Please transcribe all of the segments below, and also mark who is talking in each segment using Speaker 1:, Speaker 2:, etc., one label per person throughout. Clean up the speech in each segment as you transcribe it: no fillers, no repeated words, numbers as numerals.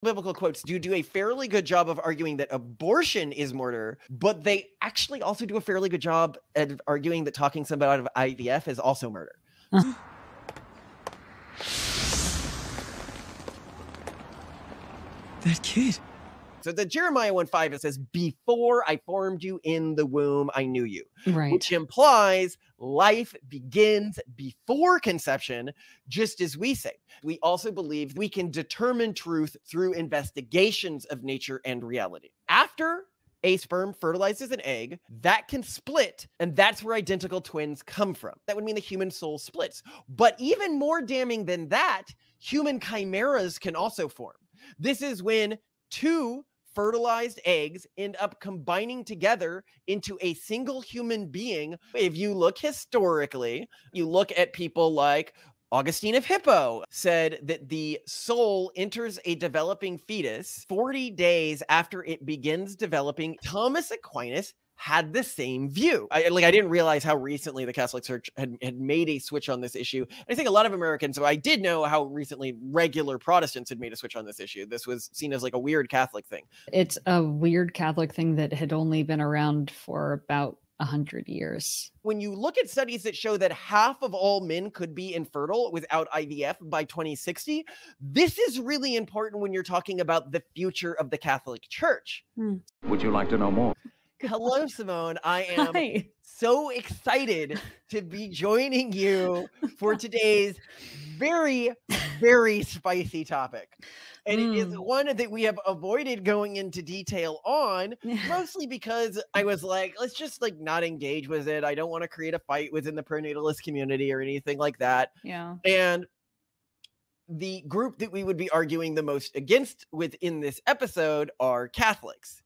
Speaker 1: Biblical quotes do a fairly good job of arguing that abortion is murder, but they actually also do a fairly good job at arguing that talking somebody out of IVF is also murder.
Speaker 2: That kid.
Speaker 1: So the Jeremiah 1:5, it says, before I formed you in the womb, I knew you.
Speaker 3: Right.
Speaker 1: Which implies life begins before conception, just as we say. We also believe we can determine truth through investigations of nature and reality. After a sperm fertilizes an egg, that can split, and that's where identical twins come from. That would mean the human soul splits. But even more damning than that, human chimeras can also form. This is when two fertilized eggs end up combining together into a single human being. If you look historically, you look at people like Augustine of Hippo said that the soul enters a developing fetus 40 days after it begins developing. Thomas Aquinas had the same view. I didn't realize how recently the Catholic Church had made a switch on this issue. And I think a lot of Americans, so I did know how recently regular Protestants had made a switch on this issue. This was seen as like a weird Catholic thing.
Speaker 3: It's a weird Catholic thing that had only been around for about 100 years.
Speaker 1: When you look at studies that show that half of all men could be infertile without IVF by 2060, this is really important when you're talking about the future of the Catholic Church.
Speaker 4: Would you like to know more?
Speaker 1: Hello, Simone. I am so excited to be joining you for today's very, very spicy topic. And it is one that we have avoided going into detail on, mostly because I was like, let's just like not engage with it. I don't want to create a fight within the pronatalist community or anything like that.
Speaker 3: Yeah.
Speaker 1: And the group that we would be arguing the most against within this episode are Catholics.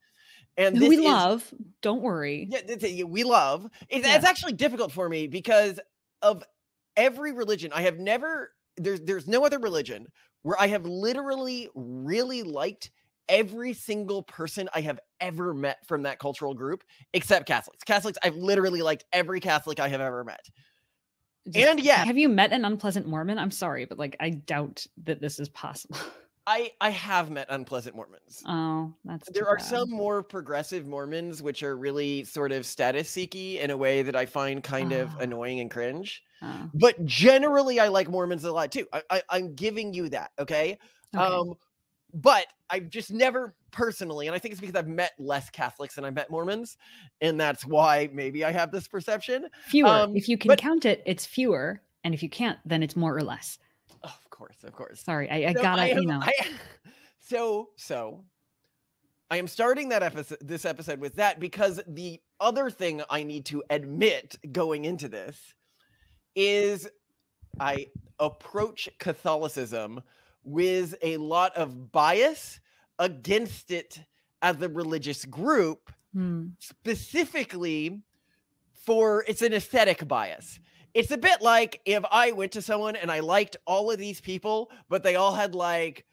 Speaker 1: And
Speaker 3: who we love, don't worry.
Speaker 1: Yeah, we love. It's actually difficult for me because of every religion. I have never, there's no other religion where I have literally really liked every single person I have ever met from that cultural group, except Catholics. Catholics, I've literally liked every Catholic I have ever met. And yeah.
Speaker 3: Have you met an unpleasant Mormon? I'm sorry, but like, I doubt that this is possible.
Speaker 1: I have met unpleasant Mormons.
Speaker 3: Oh, that's
Speaker 1: there are some more progressive Mormons which are really sort of status seeky in a way that I find kind of annoying and cringe. But generally, I like Mormons a lot too. I'm giving you that, okay? But I've just never personally, and I think it's because I've met less Catholics than I've met Mormons, and that's why maybe I have this perception.
Speaker 3: Fewer. If you can count it, it's fewer, and if you can't, then it's more or less.
Speaker 1: Of course.
Speaker 3: Sorry, I gotta, you know.
Speaker 1: So I am starting this episode with that because the other thing I need to admit going into this is I approach Catholicism with a lot of bias against it as a religious group, specifically for it's an aesthetic bias. It's a bit like if I went to someone and I liked all of these people, but they all had like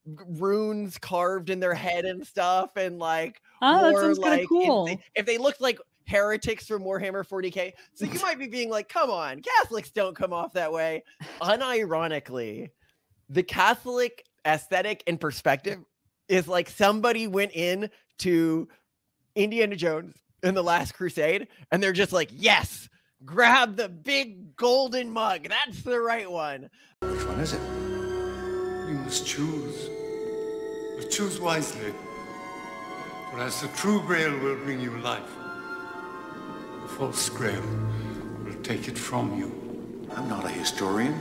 Speaker 1: runes carved in their head and stuff, and like,
Speaker 3: that sounds kind of cool.
Speaker 1: If they looked like heretics from Warhammer 40K, so you might be being like, come on, Catholics don't come off that way. Unironically, the Catholic aesthetic and perspective is like somebody went in to Indiana Jones in The Last Crusade, and they're just like, yes, grab the big golden mug. That's the right one.
Speaker 5: Which one is it?
Speaker 6: You must choose. But choose wisely. For as the true grail will bring you life, the false grail will take it from you.
Speaker 5: I'm not a historian.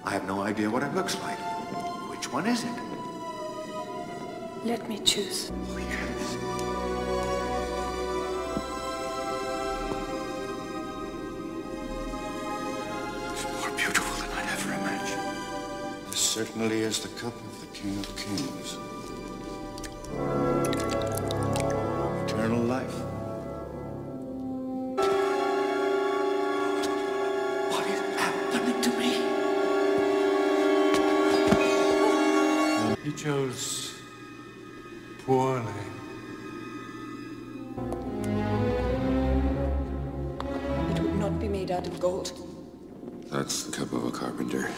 Speaker 5: I have no idea what it looks like. Which one is it?
Speaker 7: Let me choose.
Speaker 5: Oh, yes. Certainly is the cup of the King of Kings. Eternal life. What is happening to me?
Speaker 6: He chose poorly.
Speaker 7: It would not be made out of gold.
Speaker 5: That's the cup of a carpenter.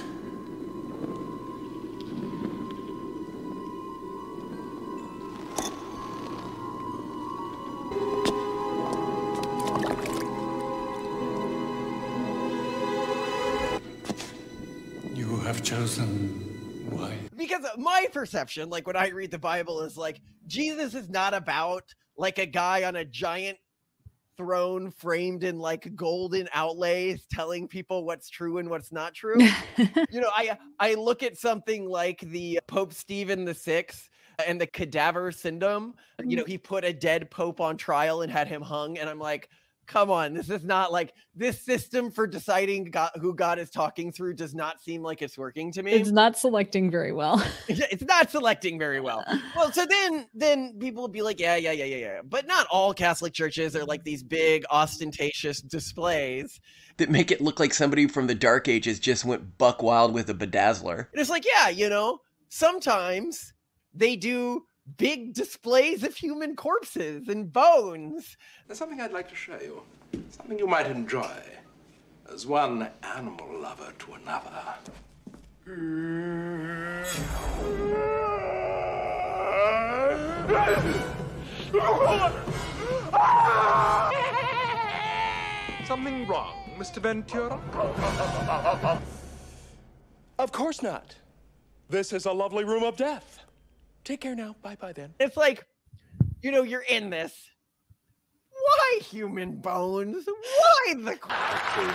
Speaker 6: chosen wife.
Speaker 1: Because my perception, like when I read the Bible, is like Jesus is not about like a guy on a giant throne framed in like golden outlays telling people what's true and what's not true. You know, I look at something like the Pope Stephen VI and the cadaver syndrome. You know, he put a dead pope on trial and had him hung, and I'm like, come on, this is not like this system for deciding who God is talking through does not seem like it's working to me.
Speaker 3: It's not selecting very well.
Speaker 1: It's not selecting very well. Well, so then people will be like, yeah. But not all Catholic churches are like these big ostentatious displays that make it look like somebody from the Dark Ages just went buck wild with a bedazzler. And it's like, yeah, you know, sometimes they do big displays of human corpses and bones.
Speaker 2: There's something I'd like to show you. Something you might enjoy. As one animal lover to another.
Speaker 8: Something wrong, Mr. Ventura? Of course not. This is a lovely room of death. Take care now. Bye-bye then.
Speaker 1: It's like, you know, you're in this. Why human bones? Why the corpses?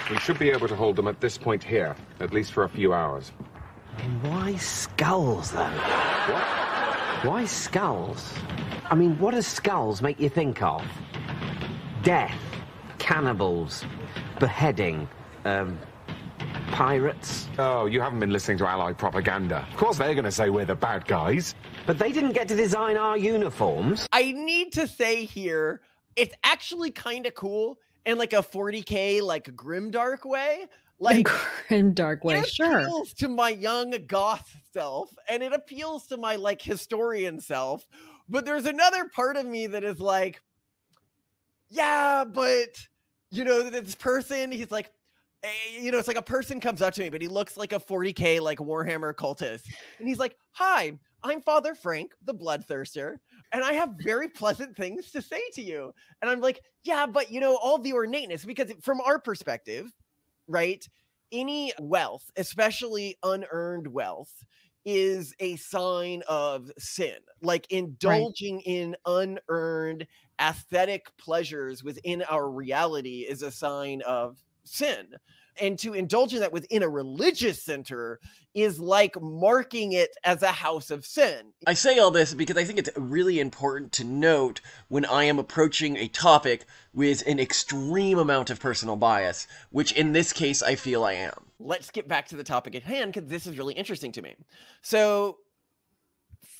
Speaker 9: We should be able to hold them at this point here, at least for a few hours.
Speaker 10: And why skulls, though? What? Why skulls? I mean, what do skulls make you think of? Death, cannibals, beheading, pirates.
Speaker 9: Oh, you haven't been listening to Allied propaganda. Of course they're going to say we're the bad guys.
Speaker 10: But they didn't get to design our uniforms.
Speaker 1: I need to say here, it's actually kind of cool in like a 40K, like grimdark way. Like
Speaker 3: grimdark way, sure.
Speaker 1: It appeals to my young goth self, and it appeals to my like historian self. But there's another part of me that is like, yeah, but you know, this person, he's like, you know, it's like a person comes up to me, but he looks like a 40K, like Warhammer cultist. And he's like, hi, I'm Father Frank, the Bloodthirster, and I have very pleasant things to say to you. And I'm like, yeah, but you know, all the ornateness, because from our perspective, right, any wealth, especially unearned wealth, is a sign of sin. Like indulging in unearned aesthetic pleasures within our reality is a sign of sin. And to indulge in that within a religious center is like marking it as a house of sin. I say all this because I think it's really important to note when I am approaching a topic with an extreme amount of personal bias, which in this case I feel I am. Let's get back to the topic at hand because this is really interesting to me. So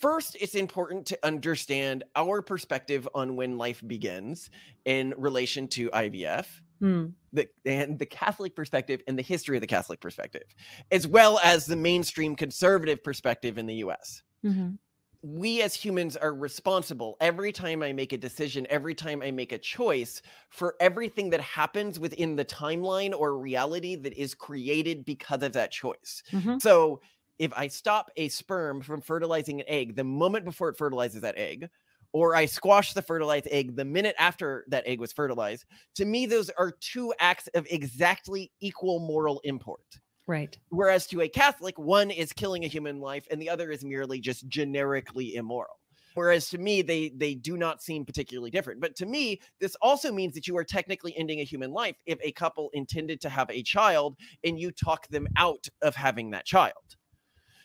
Speaker 1: first, it's important to understand our perspective on when life begins in relation to IVF. And the Catholic perspective and the history of the Catholic perspective, as well as the mainstream conservative perspective in the US. We as humans are responsible every time I make a decision, every time I make a choice, for everything that happens within the timeline or reality that is created because of that choice. So if I stop a sperm from fertilizing an egg the moment before it fertilizes that egg, or I squash the fertilized egg the minute after that egg was fertilized, to me, those are two acts of exactly equal moral import.
Speaker 3: Right.
Speaker 1: Whereas to a Catholic, one is killing a human life and the other is merely just generically immoral. Whereas to me, they do not seem particularly different. But to me, this also means that you are technically ending a human life if a couple intended to have a child and you talk them out of having that child.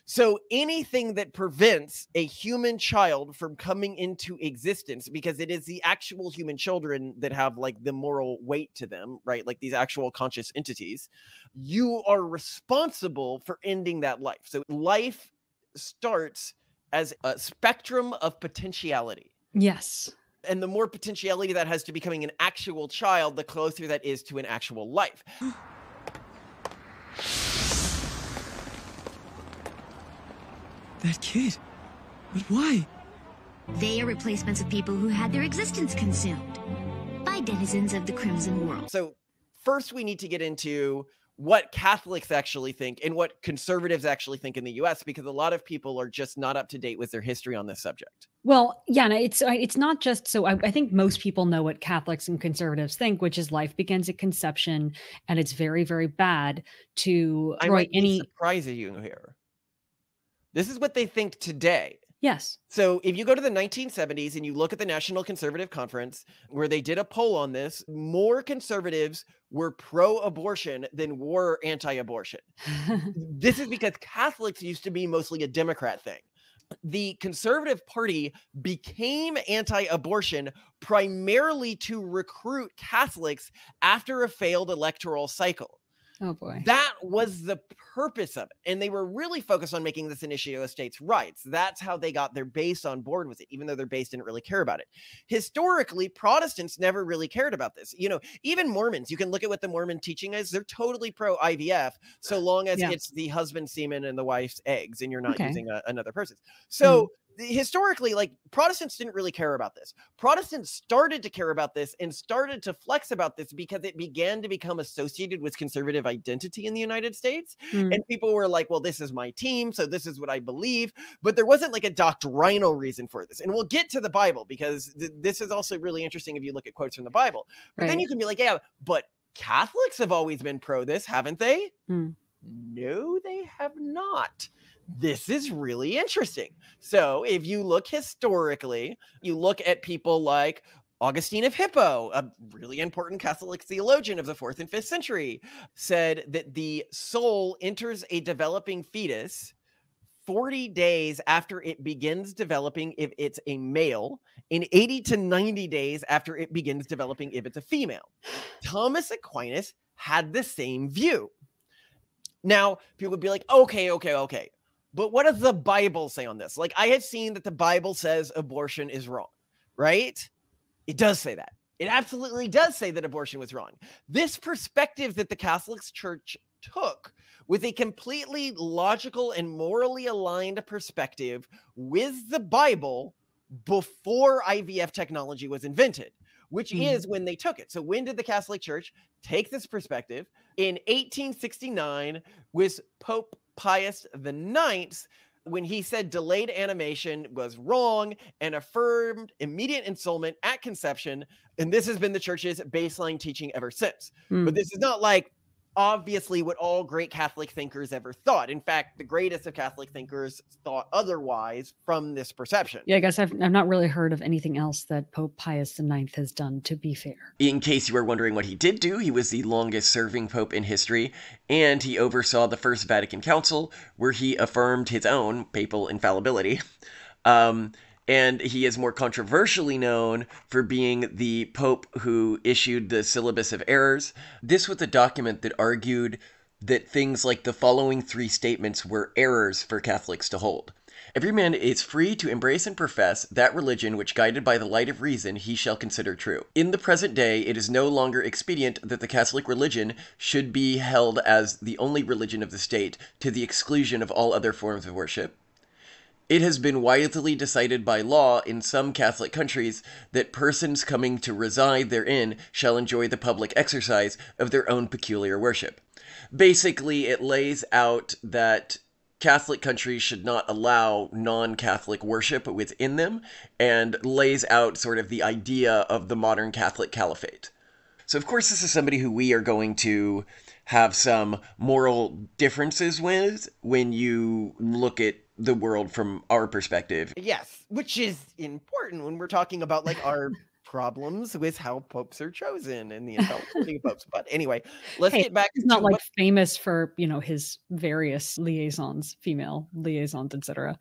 Speaker 1: So anything that prevents a human child from coming into existence, because it is the actual human children that have like the moral weight to them, right? Like these actual conscious entities, you are responsible for ending that life. So life starts as a spectrum of potentiality.
Speaker 3: Yes.
Speaker 1: And the more potentiality that has to becoming an actual child, the closer that is to an actual life.
Speaker 11: That kid? But why?
Speaker 12: They are replacements of people who had their existence consumed by denizens of the Crimson World.
Speaker 1: So first we need to get into what Catholics actually think and what conservatives actually think in the US, because a lot of people are just not up to date with their history on this subject.
Speaker 3: Well, yeah, no, it's not just so I think most people know what Catholics and conservatives think, which is life begins at conception, and it's very, very bad to
Speaker 1: I might be surprising you here. This is what they think today.
Speaker 3: Yes.
Speaker 1: So if you go to the 1970s and you look at the National Conservative Conference, where they did a poll on this, more conservatives were pro-abortion than were anti-abortion. This is because Catholics used to be mostly a Democrat thing. The Conservative Party became anti-abortion primarily to recruit Catholics after a failed electoral cycle.
Speaker 3: Oh boy.
Speaker 1: That was the purpose of it. And they were really focused on making this an issue of states' rights. That's how they got their base on board with it, even though their base didn't really care about it. Historically, Protestants never really cared about this. You know, even Mormons, you can look at what the Mormon teaching is. They're totally pro IVF, so long as it's the husband's semen and the wife's eggs, and you're not using another person's. So historically, like, Protestants didn't really care about this. Protestants started to care about this and started to flex about this because it began to become associated with conservative identity in the United States. And people were like, well, this is my team, so this is what I believe. But there wasn't like a doctrinal reason for this. And we'll get to the Bible, because this is also really interesting if you look at quotes from the Bible. But then you can be like, yeah, but Catholics have always been pro this, haven't they? No, they have not. This is really interesting. So if you look historically, you look at people like Augustine of Hippo, a really important Catholic theologian of the 4th and 5th century, said that the soul enters a developing fetus 40 days after it begins developing if it's a male, and 80 to 90 days after it begins developing if it's a female. Thomas Aquinas had the same view. Now, people would be like, okay. But what does the Bible say on this? Like, I have seen that the Bible says abortion is wrong, right? It does say that. It absolutely does say that abortion was wrong. This perspective that the Catholic Church took with a completely logical and morally aligned perspective with the Bible before IVF technology was invented, which is when they took it. So when did the Catholic Church take this perspective? In 1869 was Pope Pius IX, when he said delayed animation was wrong and affirmed immediate ensoulment at conception. And this has been the church's baseline teaching ever since. But this is not like obviously what all great Catholic thinkers ever thought. In fact, the greatest of Catholic thinkers thought otherwise from this perception.
Speaker 3: Yeah, I guess I've not really heard of anything else that Pope Pius IX has done, to be fair.
Speaker 13: In case you were wondering what he did do, he was the longest serving pope in history, and he oversaw the First Vatican Council, where he affirmed his own papal infallibility. And he is more controversially known for being the pope who issued the Syllabus of Errors. This was a document that argued that things like the following 3 statements were errors for Catholics to hold. Every man is free to embrace and profess that religion which, guided by the light of reason, he shall consider true. In the present day, it is no longer expedient that the Catholic religion should be held as the only religion of the state, to the exclusion of all other forms of worship. It has been widely decided by law in some Catholic countries that persons coming to reside therein shall enjoy the public exercise of their own peculiar worship. Basically, it lays out that Catholic countries should not allow non-Catholic worship within them, and lays out sort of the idea of the modern Catholic caliphate. So, of course, this is somebody who we are going to have some moral differences with when you look at the world from our perspective.
Speaker 1: Yes, which is important when we're talking about like our problems with how popes are chosen and the infallibility of popes. But anyway, let's get back.
Speaker 3: He's not like famous for, you know, his various liaisons, female liaisons, etc.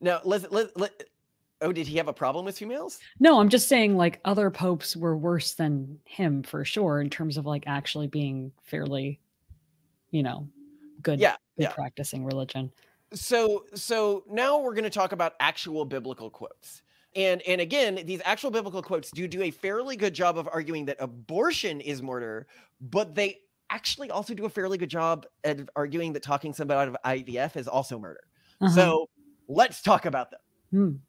Speaker 1: Now, oh, did he have a problem with females?
Speaker 3: No, I'm just saying like other popes were worse than him for sure in terms of like actually being fairly, you know, good practicing religion.
Speaker 1: So now we're going to talk about actual biblical quotes. And again, these actual biblical quotes do a fairly good job of arguing that abortion is murder, but they actually also do a fairly good job at arguing that talking somebody out of IVF is also murder. So let's talk about them.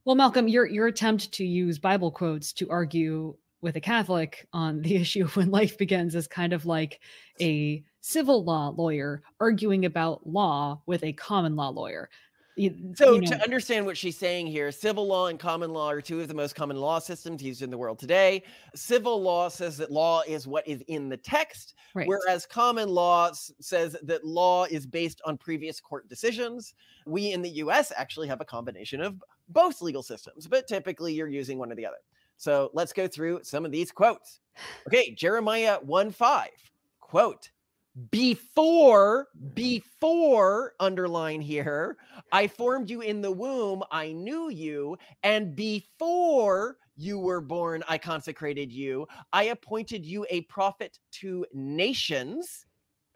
Speaker 3: Well, Malcolm, your attempt to use Bible quotes to argue with a Catholic on the issue of when life begins is kind of like a civil law lawyer arguing about law with a common law lawyer.
Speaker 1: So to understand what she's saying here, civil law and common law are two of the most common law systems used in the world today. Civil law says that law is what is in the text,
Speaker 3: right,
Speaker 1: whereas common law says that law is based on previous court decisions. We in the US actually have a combination of both legal systems, but typically you're using one or the other. So let's go through some of these quotes. Okay, Jeremiah 1:5, quote, before, underline here, I formed you in the womb, I knew you, and before you were born, I consecrated you. I appointed you a prophet to nations.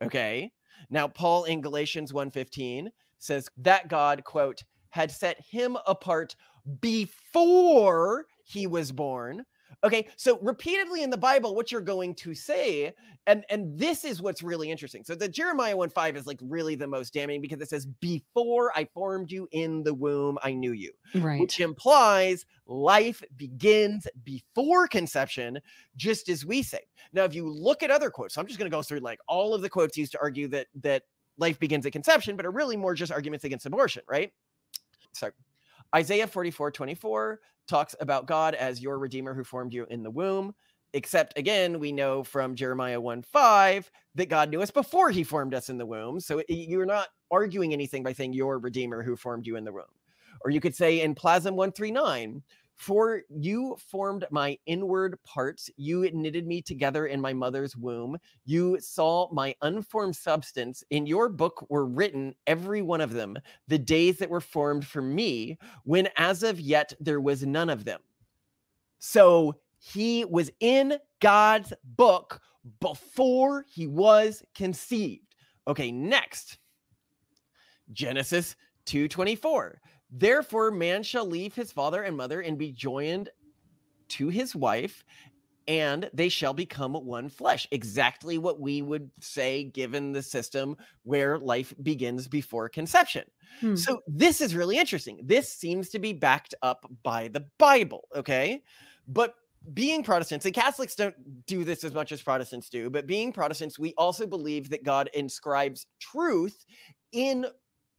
Speaker 1: Okay. Now, Paul in Galatians 1:15 says that God, quote, had set him apart before he was born. Okay, so repeatedly in the Bible, what you're going to say, and this is what's really interesting. So the Jeremiah 1:5 is like really the most damning because it says, before I formed you in the womb, I knew you.
Speaker 3: Right.
Speaker 1: Which implies life begins before conception, just as we say. Now, if you look at other quotes, so I'm just going to go through like all of the quotes used to argue that life begins at conception, but are really more just arguments against abortion, right? So Isaiah 44:24 talks about God as your redeemer who formed you in the womb, except again, we know from Jeremiah 1:5 that God knew us before he formed us in the womb. So you're not arguing anything by saying your redeemer who formed you in the womb. Or you could say in Plasm 139, for you formed my inward parts. You knitted me together in my mother's womb. You saw my unformed substance. In your book were written, every one of them, the days that were formed for me, when as of yet there was none of them. So he was in God's book before he was conceived. Okay, next. Genesis 2:24. Therefore, man shall leave his father and mother and be joined to his wife, and they shall become one flesh. Exactly what we would say given the system where life begins before conception. So this is really interesting. This seems to be backed up by the Bible, okay? But being Protestants, and Catholics don't do this as much as Protestants do, but being Protestants, we also believe that God inscribes truth in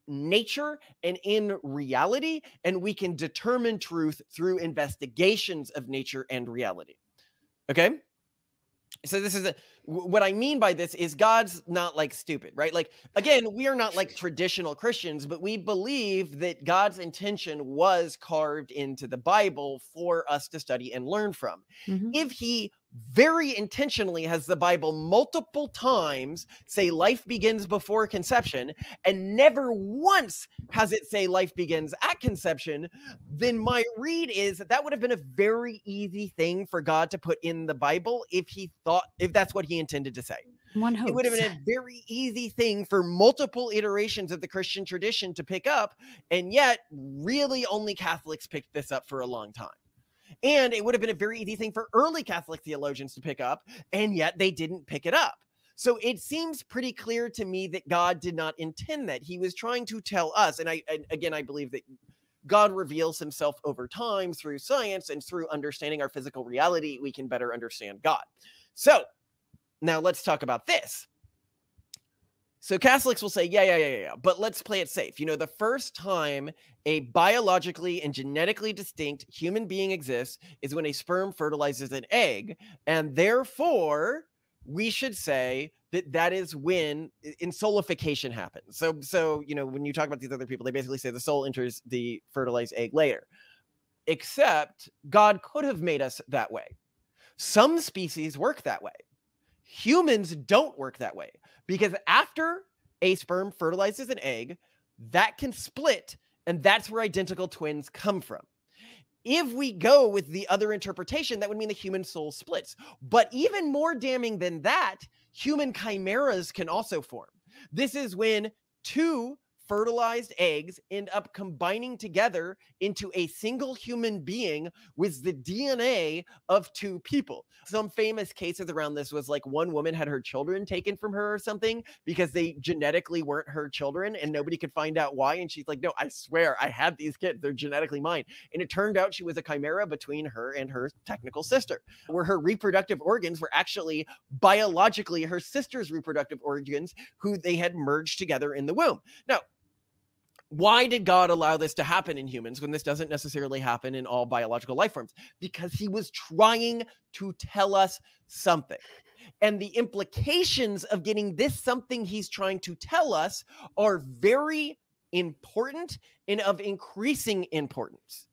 Speaker 1: nature and in reality, and we can determine truth through investigations of nature and reality. Okay, so this is what I mean by this is God's not like stupid, right? Like, again, we are not like traditional Christians, but we believe that God's intention was carved into the Bible for us to study and learn from. If he very intentionally has the Bible multiple times say life begins before conception and never once has it say life begins at conception, then my read is that would have been a very easy thing for God to put in the Bible if that's what he intended to say.
Speaker 3: One hopes.
Speaker 1: It would have been a very easy thing for multiple iterations of the Christian tradition to pick up, and yet really only Catholics picked this up for a long time. And it would have been a very easy thing for early Catholic theologians to pick up, and yet they didn't pick it up. So it seems pretty clear to me that God did not intend that. He was trying to tell us, and I believe that God reveals himself over time through science and through understanding our physical reality, we can better understand God. So now let's talk about this. So Catholics will say, yeah, but let's play it safe. You know, the first time a biologically and genetically distinct human being exists is when a sperm fertilizes an egg. And therefore, we should say that is when insoulification happens. So, you know, when you talk about these other people, they basically say the soul enters the fertilized egg later. Except God could have made us that way. Some species work that way. Humans don't work that way because after a sperm fertilizes an egg, that can split, and that's where identical twins come from. If we go with the other interpretation, that would mean the human soul splits. But even more damning than that, human chimeras can also form. This is when two fertilized eggs end up combining together into a single human being with the DNA of two people. Some famous cases around this was like one woman had her children taken from her or something because they genetically weren't her children and nobody could find out why. And she's like, no, I swear I had these kids. They're genetically mine. And it turned out she was a chimera between her and her technical sister, where her reproductive organs were actually biologically her sister's reproductive organs who they had merged together in the womb. Now, why did God allow this to happen in humans when this doesn't necessarily happen in all biological life forms? Because he was trying to tell us something. And the implications of getting this something he's trying to tell us are very important and of increasing importance,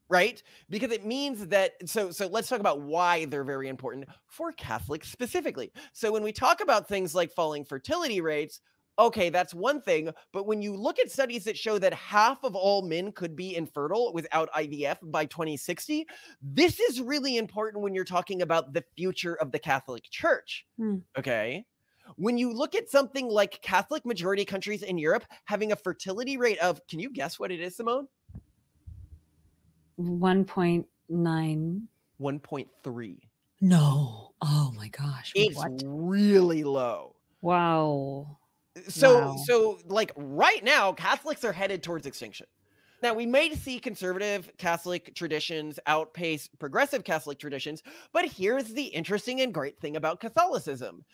Speaker 1: right? Because it means that, so let's talk about why they're very important for Catholics specifically. So when we talk about things like falling fertility rates, okay, that's one thing. But when you look at studies that show that half of all men could be infertile without IVF by 2060, this is really important when you're talking about the future of the Catholic Church. Okay. When you look at something like Catholic majority countries in Europe having a fertility rate of, can you guess what it is, Simone?
Speaker 3: 1.9.
Speaker 1: 1.3.
Speaker 3: No. Oh my gosh.
Speaker 1: It's really low.
Speaker 3: Wow.
Speaker 1: So like right now, Catholics are headed towards extinction. Now, we may see conservative Catholic traditions outpace progressive Catholic traditions, but here's the interesting and great thing about Catholicism.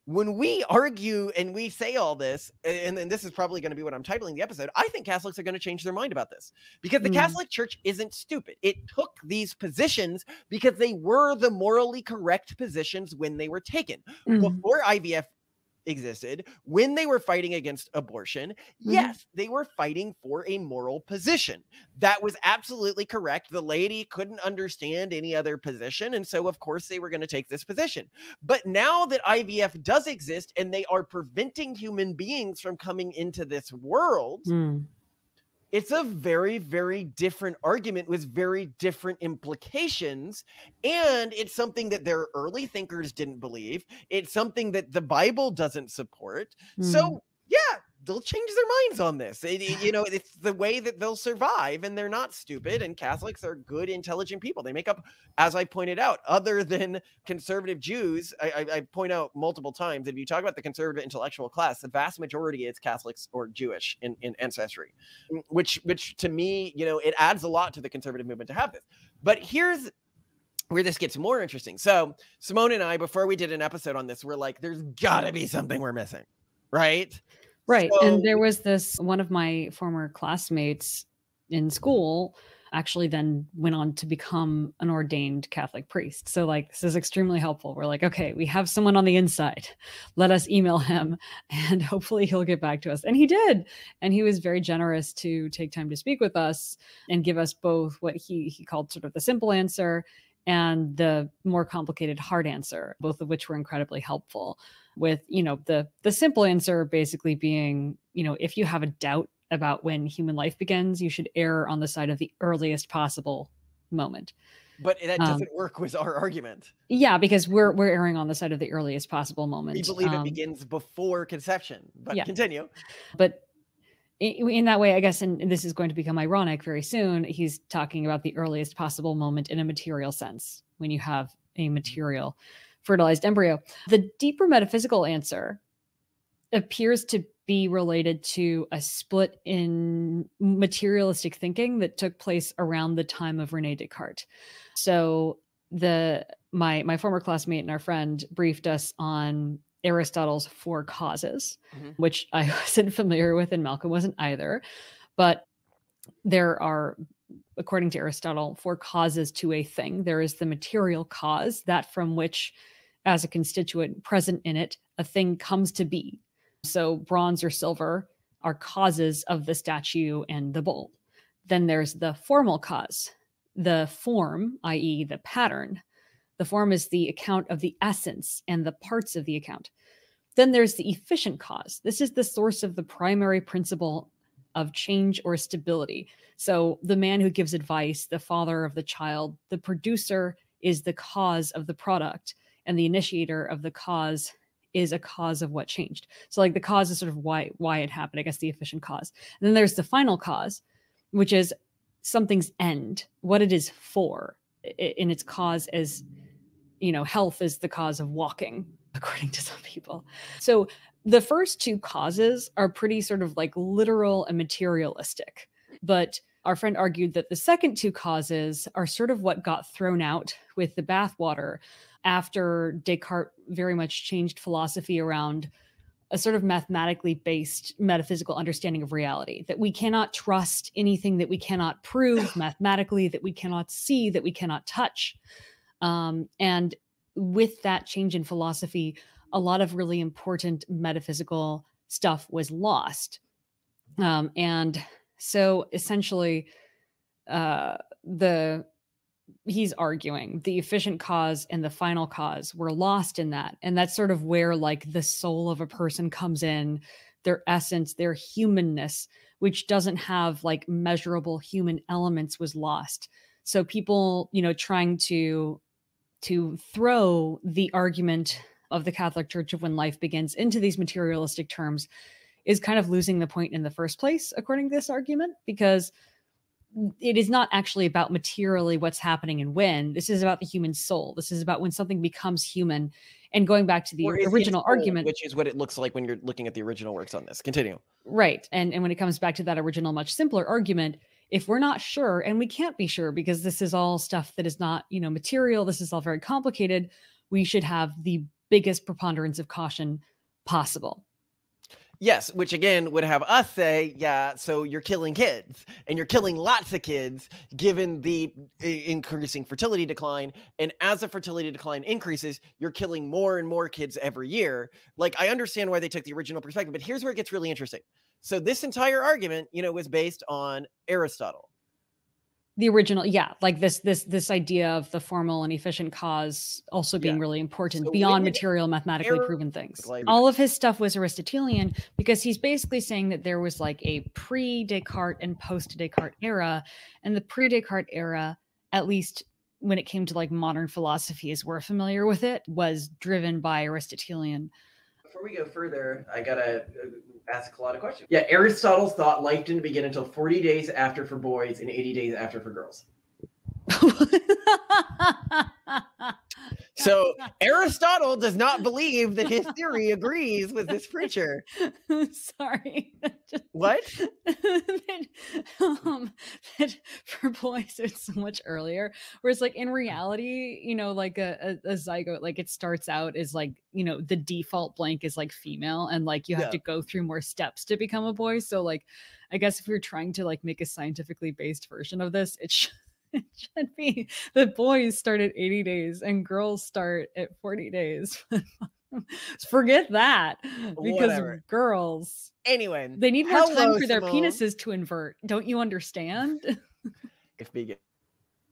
Speaker 1: When we argue and we say all this, and this is probably going to be what I'm titling the episode, I think Catholics are going to change their mind about this because the Catholic Church isn't stupid. It took these positions because they were the morally correct positions when they were taken. Before IVF existed, when they were fighting against abortion, yes, they were fighting for a moral position. That was absolutely correct. The laity couldn't understand any other position, and so of course they were going to take this position. But now that IVF does exist and they are preventing human beings from coming into this world, it's a very, very different argument with very different implications. And it's something that their early thinkers didn't believe. It's something that the Bible doesn't support. So yeah, they'll change their minds on this. It's the way that they'll survive, and they're not stupid. And Catholics are good, intelligent people. They make up, as I pointed out, other than conservative Jews, I point out multiple times, if you talk about the conservative intellectual class, the vast majority is Catholics or Jewish in ancestry, which to me, it adds a lot to the conservative movement to have this. But here's where this gets more interesting. So Simone and I, before we did an episode on this, we're like, there's gotta be something we're missing, right?
Speaker 3: Right. So, and there was one of my former classmates in school actually then went on to become an ordained Catholic priest. So like, this is extremely helpful. We're like, okay, we have someone on the inside. Let us email him and hopefully he'll get back to us. And he did. And he was very generous to take time to speak with us and give us both what he called sort of the simple answer and the more complicated hard answer, both of which were incredibly helpful. With, the simple answer basically being, if you have a doubt about when human life begins, you should err on the side of the earliest possible moment.
Speaker 1: But that doesn't work with our argument.
Speaker 3: Yeah, because we're erring on the side of the earliest possible moment.
Speaker 1: We believe it begins before conception, but continue.
Speaker 3: But in that way, I guess, and this is going to become ironic very soon, he's talking about the earliest possible moment in a material sense, when you have a material fertilized embryo. The deeper metaphysical answer appears to be related to a split in materialistic thinking that took place around the time of René Descartes. So my former classmate and our friend briefed us on Aristotle's four causes, which I wasn't familiar with and Malcolm wasn't either. But there are, according to Aristotle, four causes to a thing. There is the material cause, that from which, as a constituent present in it, a thing comes to be. So bronze or silver are causes of the statue and the bowl. Then there's the formal cause, the form, i.e. the pattern. The form is the account of the essence and the parts of the account. Then there's the efficient cause. This is the source of the primary principle of change or stability. So the man who gives advice, the father of the child, the producer is the cause of the product, and the initiator of the cause is a cause of what changed. So like the cause is sort of why it happened, I guess the efficient cause. And then there's the final cause, which is something's end, what it is for, in its cause as, you know, health is the cause of walking, according to some people. So the first two causes are pretty sort of like literal and materialistic. But our friend argued that the second two causes are sort of what got thrown out with the bathwater after Descartes very much changed philosophy around a sort of mathematically based metaphysical understanding of reality, that we cannot trust anything that we cannot prove mathematically, that we cannot see, that we cannot touch. And with that change in philosophy, a lot of really important metaphysical stuff was lost. And so essentially, he's arguing the efficient cause and the final cause were lost in that. And that's sort of where like the soul of a person comes in, their essence, their humanness, which doesn't have like measurable human elements, was lost. So people, you know, trying to throw the argument of the Catholic Church of when life begins into these materialistic terms is kind of losing the point in the first place, according to this argument, because it is not actually about materially what's happening and when. This is about the human soul. This is about when something becomes human. And going back to the original argument,
Speaker 1: which is what it looks like when you're looking at the original works on this. Continue.
Speaker 3: Right. And when it comes back to that original, much simpler argument, if we're not sure, and we can't be sure because this is all stuff that is not, you know, material, this is all very complicated, we should have the biggest preponderance of caution possible.
Speaker 1: Yes, which again would have us say, yeah, so you're killing kids and you're killing lots of kids given the increasing fertility decline. And as the fertility decline increases, you're killing more and more kids every year. Like, I understand why they took the original perspective, but here's where it gets really interesting. So this entire argument, you know, was based on Aristotle.
Speaker 3: The original, yeah, like this idea of the formal and efficient cause also being really important, so beyond material, mathematically proven things. All of his stuff was Aristotelian because he's basically saying that there was like a pre-Descartes and post-Descartes era, and the pre-Descartes era, at least when it came to like modern philosophy as we're familiar with it, was driven by Aristotelian.
Speaker 1: Before we go further, I gotta ask a lot of questions. Yeah, Aristotle thought life didn't begin until 40 days after for boys and 80 days after for girls. So Aristotle does not believe that his theory agrees with this preacher.
Speaker 3: Sorry.
Speaker 1: What?
Speaker 3: That for boys it's so much earlier. Whereas like in reality, you know, like a zygote, like it starts out as like, you know, the default blank is like female, and like you have to go through more steps to become a boy. So like, I guess if you're trying to like make a scientifically based version of this, it should be that boys start at 80 days and girls start at 40 days. Forget that, because girls,
Speaker 1: anyway,
Speaker 3: they need more time for their penises to invert. Don't you understand?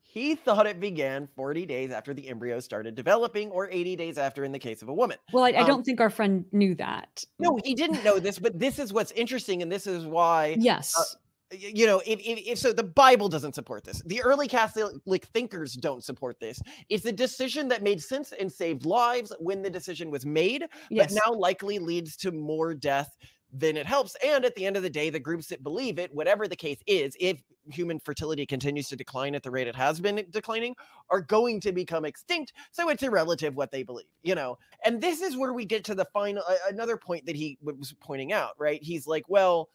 Speaker 1: He thought it began 40 days after the embryo started developing, or 80 days after in the case of a woman.
Speaker 3: Well, I don't think our friend knew that.
Speaker 1: No, he didn't know this, but this is what's interesting, and this is why.
Speaker 3: Yes.
Speaker 1: You know, if so, the Bible doesn't support this. The early Catholic thinkers don't support this. It's a decision that made sense and saved lives when the decision was made, but now likely leads to more death than it helps. And at the end of the day, the groups that believe it, whatever the case is, if human fertility continues to decline at the rate it has been declining, are going to become extinct. So it's irrelative what they believe, you know. And this is where we get to the final, another point that he was pointing out, right? He's like, well,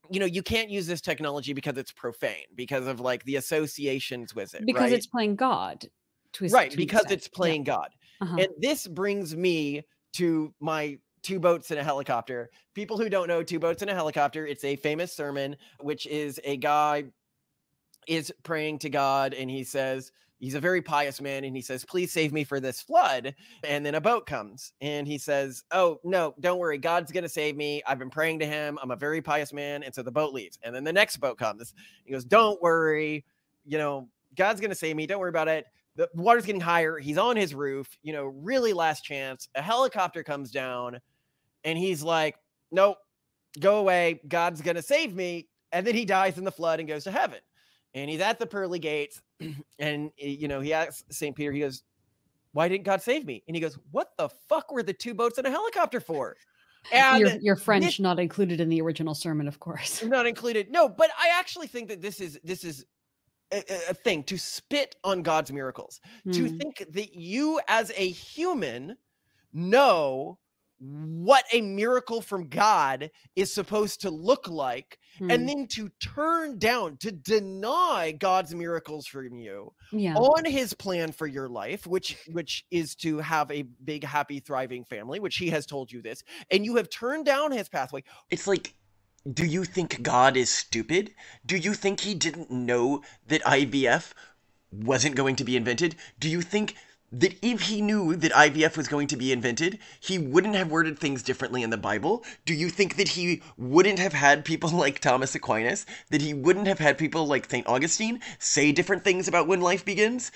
Speaker 1: you know, you can't use this technology because it's profane, because of like the associations with it.
Speaker 3: Because it's playing God.
Speaker 1: Because it's playing God. And this brings me to my Two Boats in a Helicopter. People who don't know Two Boats in a Helicopter, it's a famous sermon, which is a guy is praying to God, and he says, he's a very pious man, and he says, please save me for this flood. And then a boat comes, and he says, oh, no, don't worry. God's going to save me. I've been praying to him. I'm a very pious man. And so the boat leaves. And then the next boat comes. He goes, don't worry. You know, God's going to save me. Don't worry about it. The water's getting higher. He's on his roof, you know, really last chance. A helicopter comes down, and he's like, nope, go away. God's going to save me. And then he dies in the flood and goes to heaven. And he's at the pearly gates, and, you know, he asks St. Peter, he goes, why didn't God save me? And he goes, what the fuck were the 2 boats and a helicopter for? And
Speaker 3: your French not included in the original sermon, of course.
Speaker 1: Not included. No, but I actually think that this is a thing to spit on God's miracles, to think that you as a human know what a miracle from God is supposed to look like, and then to turn down, to deny God's miracles from you on his plan for your life, which is to have a big, happy, thriving family, which he has told you this, and you have turned down his pathway.
Speaker 13: It's like, do you think God is stupid? Do you think he didn't know that IVF wasn't going to be invented? Do you think that if he knew that IVF was going to be invented, he wouldn't have worded things differently in the Bible? Do you think that he wouldn't have had people like Thomas Aquinas, that he wouldn't have had people like St. Augustine say different things about when life begins?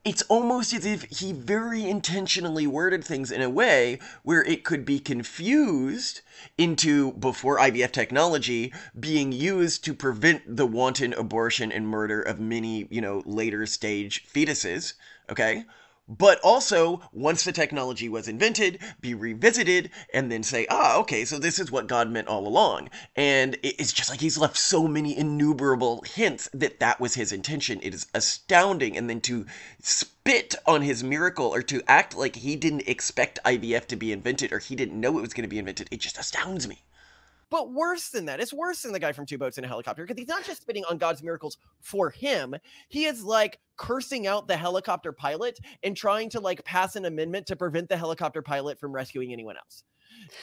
Speaker 13: It's almost as if he very intentionally worded things in a way where it could be confused into, before IVF technology, being used to prevent the wanton abortion and murder of many, later stage fetuses, okay? But also, once the technology was invented, be revisited, and then say, okay, so this is what God meant all along. And it's just like he's left so many innumerable hints that was his intention. It is astounding. And then to spit on his miracle, or to act like he didn't expect IVF to be invented, or he didn't know it was going to be invented, it just astounds me.
Speaker 1: But worse than that, it's worse than the guy from 2 boats and a helicopter, because he's not just spitting on God's miracles for him. He is like cursing out the helicopter pilot and trying to like pass an amendment to prevent the helicopter pilot from rescuing anyone else.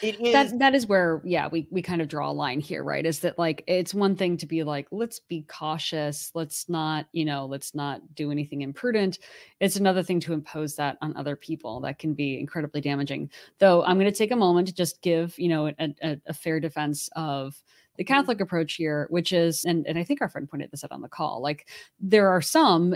Speaker 1: It is
Speaker 3: that is where, we kind of draw a line here, right? Is that like, it's one thing to be like, let's be cautious. Let's not do anything imprudent. It's another thing to impose that on other people. That can be incredibly damaging. Though I'm going to take a moment to just give, a fair defense of the Catholic approach here, which is, and I think our friend pointed this out on the call, like there are some,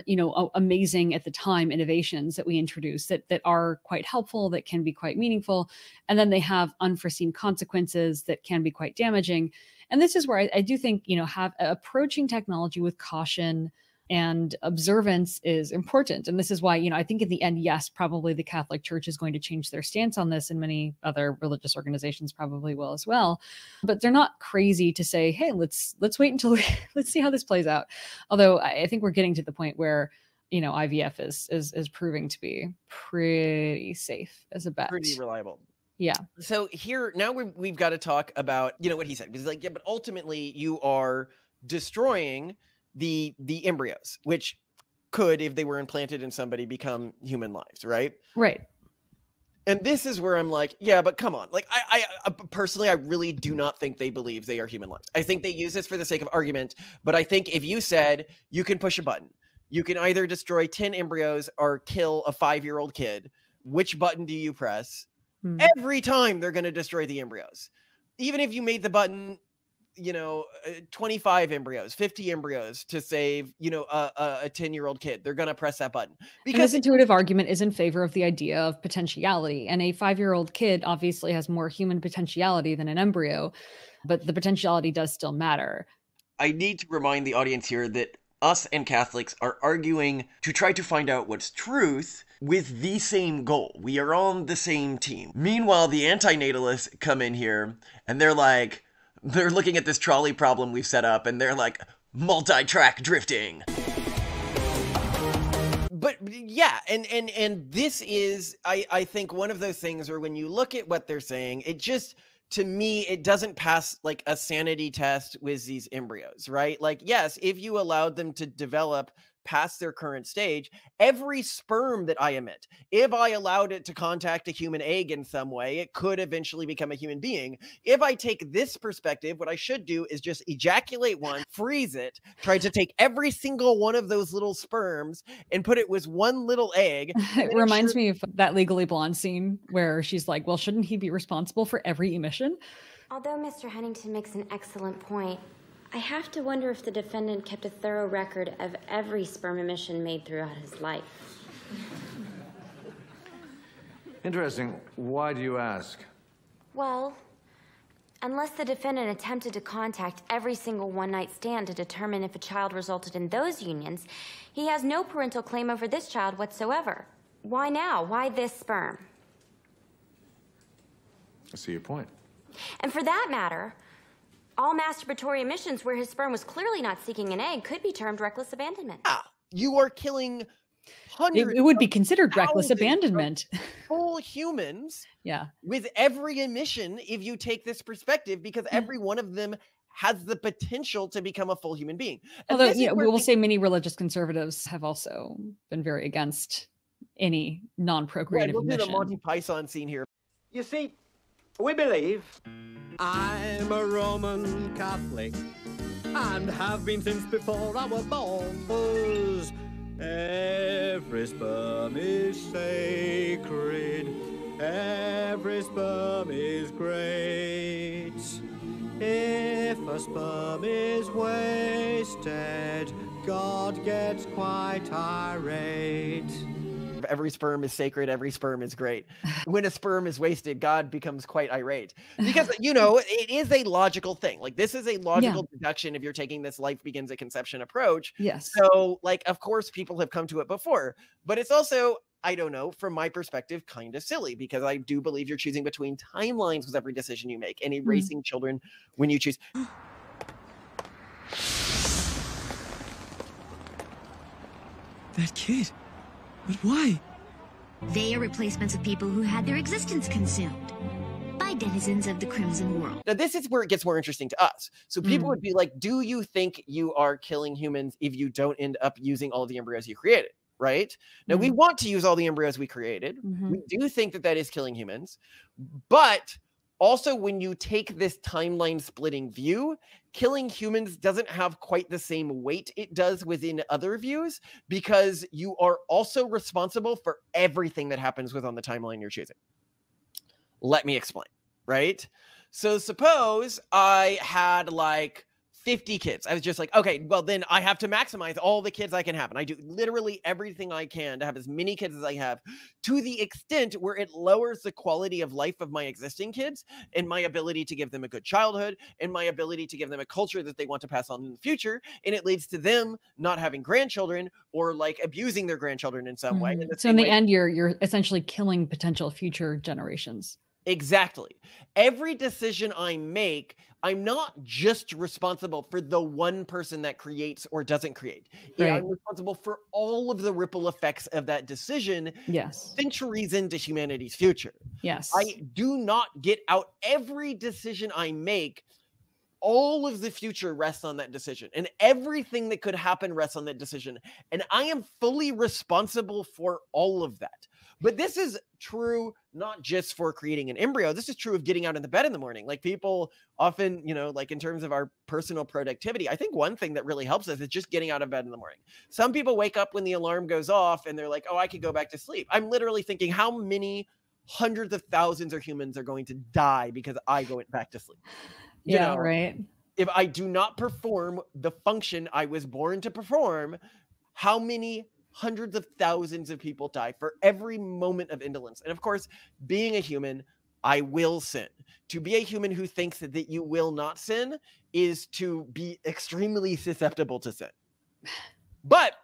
Speaker 3: amazing at the time innovations that we introduce that are quite helpful, that can be quite meaningful. And then they have unforeseen consequences that can be quite damaging. And this is where I do think, approaching technology with caution and observance is important. And this is why, I think in the end, yes, probably the Catholic Church is going to change their stance on this, and many other religious organizations probably will as well. But they're not crazy to say, hey, let's wait until let's see how this plays out. Although I think we're getting to the point where, IVF is proving to be pretty safe as a bet.
Speaker 1: Pretty reliable.
Speaker 3: Yeah.
Speaker 1: So here, now we've got to talk about, what he said. Because like, but ultimately you are destroying the embryos, which could, if they were implanted in somebody, become human lives, right?
Speaker 3: Right.
Speaker 1: And this is where I'm like, yeah, but come on. Like, I personally, I really do not think they believe they are human lives. I think they use this for the sake of argument. But I think if you said you can push a button, you can either destroy 10 embryos or kill a 5-year-old kid, which button do you press? Every time they're going to destroy the embryos. Even if you made the button, 25 embryos, 50 embryos to save, a 10-year-old kid, they're going to press that button.
Speaker 3: Because this intuitive argument is in favor of the idea of potentiality. And a 5-year-old kid obviously has more human potentiality than an embryo, but the potentiality does still matter.
Speaker 13: I need to remind the audience here that us and Catholics are arguing to try to find out what's truth with the same goal. We are on the same team. Meanwhile, the antinatalists come in here and they're looking at this trolley problem we've set up, and they're like, multi-track drifting.
Speaker 1: But yeah, and this is, I think, one of those things where when you look at what they're saying, it just, to me, it doesn't pass like a sanity test with these embryos, right? Like, yes, if you allowed them to develop past their current stage, every sperm that I emit, if I allowed it to contact a human egg in some way, it could eventually become a human being. If I take this perspective, what I should do is just ejaculate one, freeze it, try to take every single one of those little sperms and put it with one little egg.
Speaker 3: It reminds me of that Legally Blonde scene where she's like, well, shouldn't he be responsible for every emission?
Speaker 14: Although Mr. Huntington makes an excellent point, I have to wonder if the defendant kept a thorough record of every sperm emission made throughout his life.
Speaker 15: Interesting. Why do you ask?
Speaker 14: Well, unless the defendant attempted to contact every single one-night stand to determine if a child resulted in those unions, he has no parental claim over this child whatsoever. Why now? Why this sperm?
Speaker 15: I see your point.
Speaker 14: And for that matter, all masturbatory emissions where his sperm was clearly not seeking an egg could be termed reckless abandonment.
Speaker 1: Yeah, you are killing hundreds.
Speaker 3: It would be considered reckless abandonment.
Speaker 1: Full humans.
Speaker 3: Yeah.
Speaker 1: With every emission, if you take this perspective, because every one of them has the potential to become a full human being. And
Speaker 3: although, yeah, we will say many religious conservatives have also been very against any non-procreative
Speaker 1: we'll
Speaker 3: emission.
Speaker 1: do the Monty Python scene here.
Speaker 16: You see, we believe.
Speaker 11: I'm a Roman Catholic and have been since before I was born. 'Cause every sperm is sacred, every sperm is great. If a sperm is wasted, God gets quite irate.
Speaker 1: Every sperm is sacred, every sperm is great. When a sperm is wasted, God becomes quite irate. Because, you know, it is a logical thing. Like, this is a logical deduction if you're taking this life begins at conception approach.
Speaker 3: Yes.
Speaker 1: So, like, of course, people have come to it before. But it's also, I don't know, from my perspective, kind of silly, because I do believe you're choosing between timelines with every decision you make and erasing children when you choose.
Speaker 11: That kid. But why?
Speaker 12: They are replacements of people who had their existence consumed by denizens of the Crimson World.
Speaker 1: Now, this is where it gets more interesting to us. So people would be like, do you think you are killing humans if you don't end up using all the embryos you created? Right? Now, we want to use all the embryos we created. We do think that that is killing humans. But also, when you take this timeline splitting view, killing humans doesn't have quite the same weight it does within other views, because you are also responsible for everything that happens within the timeline you're choosing. Let me explain, right? So suppose I had like 50 kids. I was just like, okay, well then I have to maximize all the kids I can have. And I do literally everything I can to have as many kids as I have, to the extent where it lowers the quality of life of my existing kids and my ability to give them a good childhood and my ability to give them a culture that they want to pass on in the future. And it leads to them not having grandchildren or like abusing their grandchildren in some way.
Speaker 3: So in the end, you're essentially killing potential future generations.
Speaker 1: Exactly. Every decision I make, I'm not just responsible for the one person that creates or doesn't create.
Speaker 3: Right.
Speaker 1: I'm responsible for all of the ripple effects of that decision.
Speaker 3: Yes.
Speaker 1: Centuries into humanity's future.
Speaker 3: Yes.
Speaker 1: I do not get out every decision I make. All of the future rests on that decision, and everything that could happen rests on that decision. And I am fully responsible for all of that. But this is true not just for creating an embryo. This is true of getting out of the bed in the morning. Like people often, you know, like in terms of our personal productivity, I think one thing that really helps us is just getting out of bed in the morning. Some people wake up when the alarm goes off and they're like, oh, I could go back to sleep. I'm literally thinking, how many hundreds of thousands of humans are going to die because I go back to sleep? You know,
Speaker 3: right.
Speaker 1: If I do not perform the function I was born to perform, how many hundreds of thousands of people die for every moment of indolence? And of course, being a human, I will sin. To be a human who thinks that you will not sin is to be extremely susceptible to sin. But,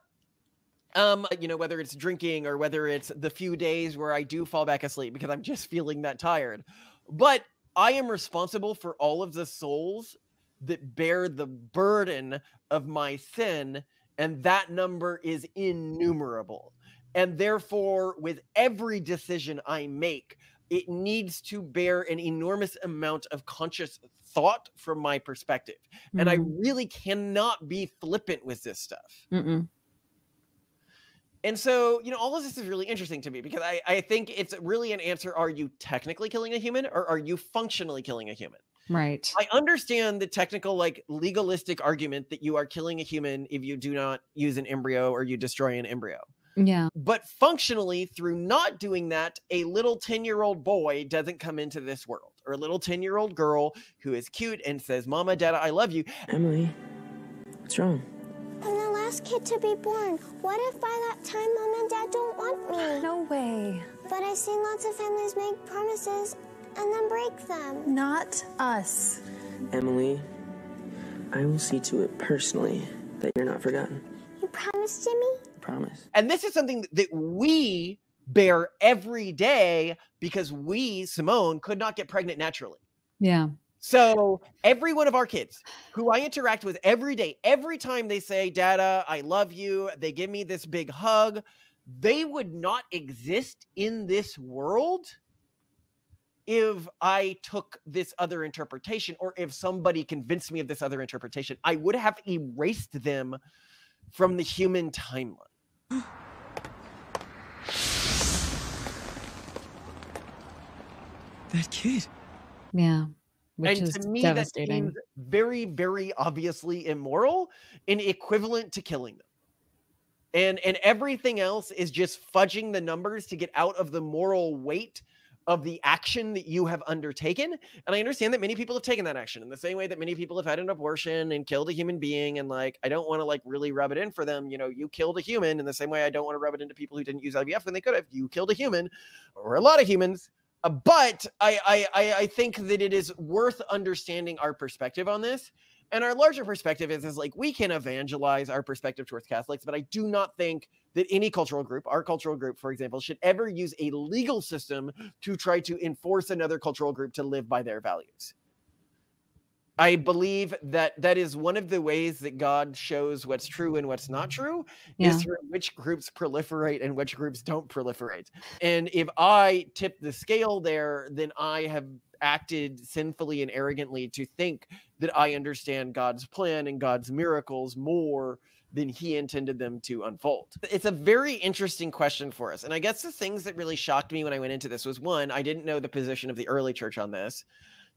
Speaker 1: you know, whether it's drinking or whether it's the few days where I do fall back asleep because I'm just feeling that tired. But I am responsible for all of the souls that bear the burden of my sin, and that number is innumerable. And therefore, with every decision I make, it needs to bear an enormous amount of conscious thought from my perspective. And I really cannot be flippant with this stuff. And so, you know, all of this is really interesting to me because I think it's really an answer. Are you technically killing a human or are you functionally killing a human?
Speaker 3: Right.
Speaker 1: I understand the technical, like legalistic argument that you are killing a human if you do not use an embryo or you destroy an embryo.
Speaker 3: Yeah.
Speaker 1: But functionally, through not doing that, a little 10-year-old boy doesn't come into this world, or a little 10-year-old girl who is cute and says, Mama, Dada, I love you.
Speaker 17: Emily, what's wrong?
Speaker 18: I'm the last kid to be born. What if by that time Mom and Dad don't want me?
Speaker 7: No way.
Speaker 18: But I've seen lots of families make promises and then break them.
Speaker 7: Not us.
Speaker 17: Emily, I will see to it personally that you're not forgotten.
Speaker 18: You promise, Jimmy?
Speaker 17: Promise.
Speaker 1: And this is something that we bear every day because we, Simone, could not get pregnant naturally.
Speaker 3: Yeah.
Speaker 1: So every one of our kids who I interact with every day, every time they say, Dada, I love you, they give me this big hug, they would not exist in this world if I took this other interpretation, or if somebody convinced me of this other interpretation. I would have erased them from the human timeline.
Speaker 11: That kid.
Speaker 3: Yeah. Which
Speaker 1: And
Speaker 3: is
Speaker 1: to me,
Speaker 3: devastating.
Speaker 1: that seems very, very obviously immoral and equivalent to killing them. And everything else is just fudging the numbers to get out of the moral weight of the action that you have undertaken. And I understand that many people have taken that action in the same way that many people have had an abortion and killed a human being. And like, I don't want to like really rub it in for them. You know, you killed a human in the same way I don't want to rub it into people who didn't use IVF when they could have. You killed a human, or a lot of humans. But I think that it is worth understanding our perspective on this. And our larger perspective is like, we can evangelize our perspective towards Catholics, but I do not think that any cultural group, our cultural group, for example, should ever use a legal system to try to enforce another cultural group to live by their values. I believe that that is one of the ways that God shows what's true and what's not true, is through which groups proliferate and which groups don't proliferate. And if I tip the scale there, then I have acted sinfully and arrogantly to think that I understand God's plan and God's miracles more than he intended them to unfold. It's a very interesting question for us. And I guess the things that really shocked me when I went into this was, one, I didn't know the position of the early church on this.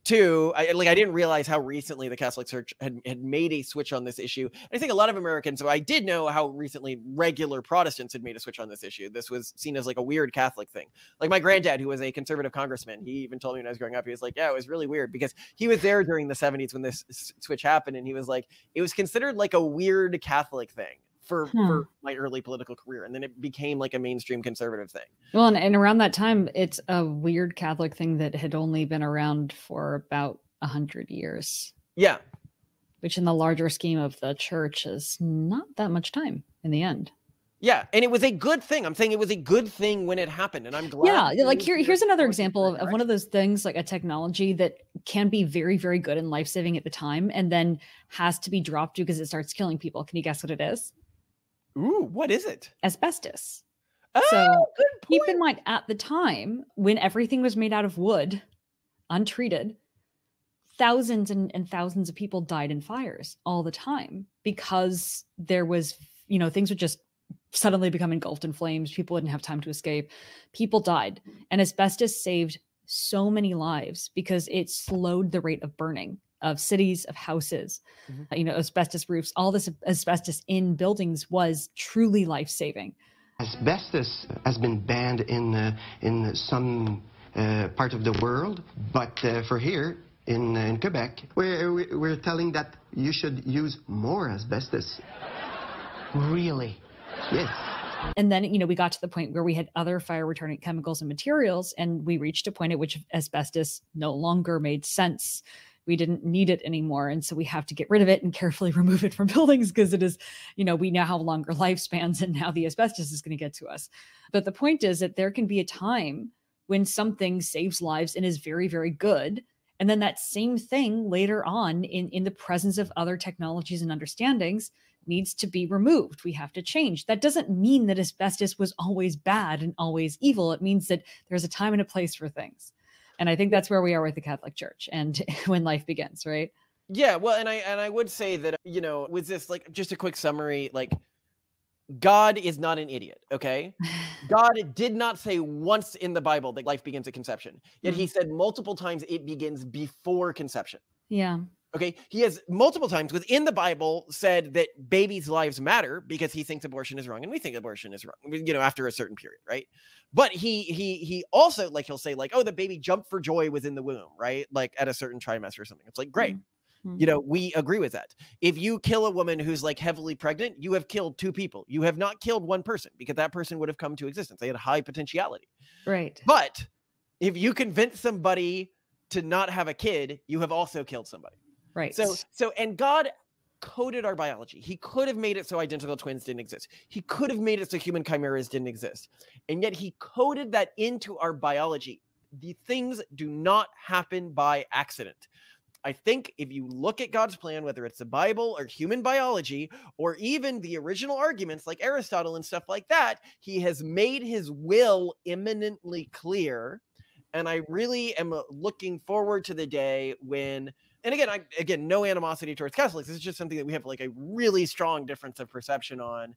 Speaker 1: Two, I didn't realize how recently the Catholic Church had made a switch on this issue. And I think a lot of Americans, so I did know how recently regular Protestants had made a switch on this issue. This was seen as like a weird Catholic thing. Like my granddad, who was a conservative congressman, he even told me when I was growing up, he was like, yeah, it was really weird because he was there during the 70s when this switch happened. And he was like, it was considered like a weird Catholic thing for my early political career. And then it became like a mainstream conservative thing.
Speaker 3: Well, and around that time, it's a weird Catholic thing that had only been around for about 100 years.
Speaker 1: Yeah.
Speaker 3: Which in the larger scheme of the church is not that much time in the end.
Speaker 1: Yeah. And it was a good thing. I'm saying it was a good thing when it happened. And I'm glad.
Speaker 3: Yeah. Like here's another example of one of those things, like a technology that can be very, very good and life-saving at the time and then has to be dropped because it starts killing people. Can you guess what it is?
Speaker 1: Ooh, what is it?
Speaker 3: Asbestos.
Speaker 1: Oh,
Speaker 3: so
Speaker 1: good
Speaker 3: keep in mind, at the time when everything was made out of wood, untreated, thousands and thousands of people died in fires all the time because there was, you know, things would just suddenly become engulfed in flames. People wouldn't have time to escape. People died. And asbestos saved so many lives because it slowed the rate of burning of cities, of houses, you know, asbestos roofs, all this asbestos in buildings was truly life-saving.
Speaker 19: Asbestos has been banned in some part of the world, but for here in Quebec, we're telling that you should use more asbestos. Really? Yes.
Speaker 3: And then, you know, we got to the point where we had other fire retardant chemicals and materials, and we reached a point at which asbestos no longer made sense. We didn't need it anymore. And so we have to get rid of it and carefully remove it from buildings because it is, you know, we now have longer lifespans and now the asbestos is going to get to us. But the point is that there can be a time when something saves lives and is very, very good. And then that same thing later on in the presence of other technologies and understandings needs to be removed. We have to change. That doesn't mean that asbestos was always bad and always evil. It means that there's a time and a place for things. And I think that's where we are with the Catholic Church and when life begins, right?
Speaker 1: Yeah, well, and I would say that, you know, with this, like, just a quick summary, like, God is not an idiot, okay? God did not say once in the Bible that life begins at conception. Yet he said multiple times it begins before conception.
Speaker 3: Yeah.
Speaker 1: Okay, he has multiple times within the Bible said that babies' lives matter because he thinks abortion is wrong, and we think abortion is wrong, you know, after a certain period, right? But he also, like, he'll say, like, oh, the baby jumped for joy within the womb, right? Like at a certain trimester or something. It's like, great. You know, we agree with that. If you kill a woman who's like heavily pregnant, you have killed two people. You have not killed one person because that person would have come to existence. They had high potentiality.
Speaker 3: Right.
Speaker 1: But if you convince somebody to not have a kid, you have also killed somebody.
Speaker 3: Right.
Speaker 1: So, and God coded our biology. He could have made it so identical twins didn't exist. He could have made it so human chimeras didn't exist. And yet he coded that into our biology. The things do not happen by accident. I think if you look at God's plan, whether it's the Bible or human biology, or even the original arguments like Aristotle and stuff like that, he has made his will imminently clear. And I really am looking forward to the day when, and again, no animosity towards Catholics. This is just something that we have like a really strong difference of perception on.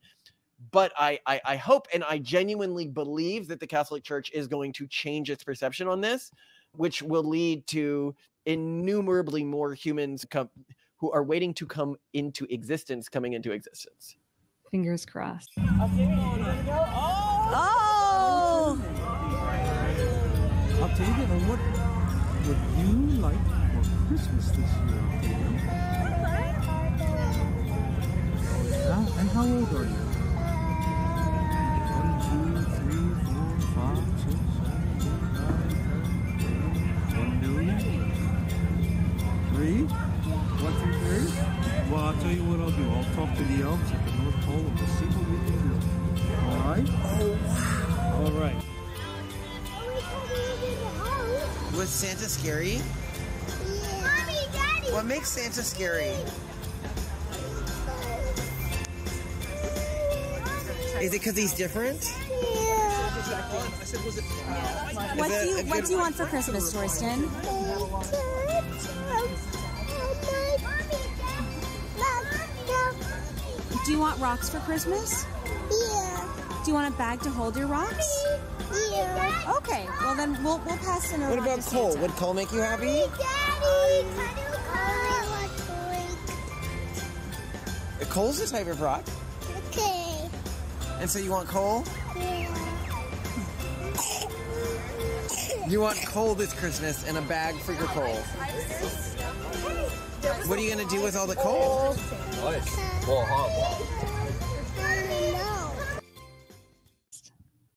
Speaker 1: But I hope and I genuinely believe that the Catholic Church is going to change its perception on this, which will lead to innumerably more humans who are waiting to come into existence, coming into existence.
Speaker 3: Fingers crossed.
Speaker 11: Oh!
Speaker 20: I'll tell you that. What would you like for Christmas this year? Yeah? And how old are you? 1, 2, 3, 4, 5, 6, 7, 8, 9, 10, 11, 1 million? 3? 1, 2, 3? Well, I'll tell you what I'll do. I'll talk to the elves at the North Pole and we'll see what we can do. All right? Oh, wow. All right.
Speaker 1: Was Santa scary?
Speaker 18: Yeah. Mommy, Daddy.
Speaker 1: What makes Santa scary? Is it because he's different?
Speaker 18: Yeah.
Speaker 21: What do you want for Christmas, Torsten? Do you want rocks for Christmas?
Speaker 18: Yeah.
Speaker 21: Do you want a bag to hold your rocks?
Speaker 18: Yeah.
Speaker 21: Okay, well then we'll pass in a
Speaker 1: What
Speaker 21: rock
Speaker 1: about
Speaker 21: to
Speaker 1: coal?
Speaker 21: Santa.
Speaker 1: Would coal make you happy?
Speaker 18: Daddy.
Speaker 1: Coal's a type of rock.
Speaker 18: Okay.
Speaker 1: And so you want coal?
Speaker 18: Yeah.
Speaker 1: You want coal this Christmas and a bag for your coal. What are you going to do with all the coal?
Speaker 18: Nice.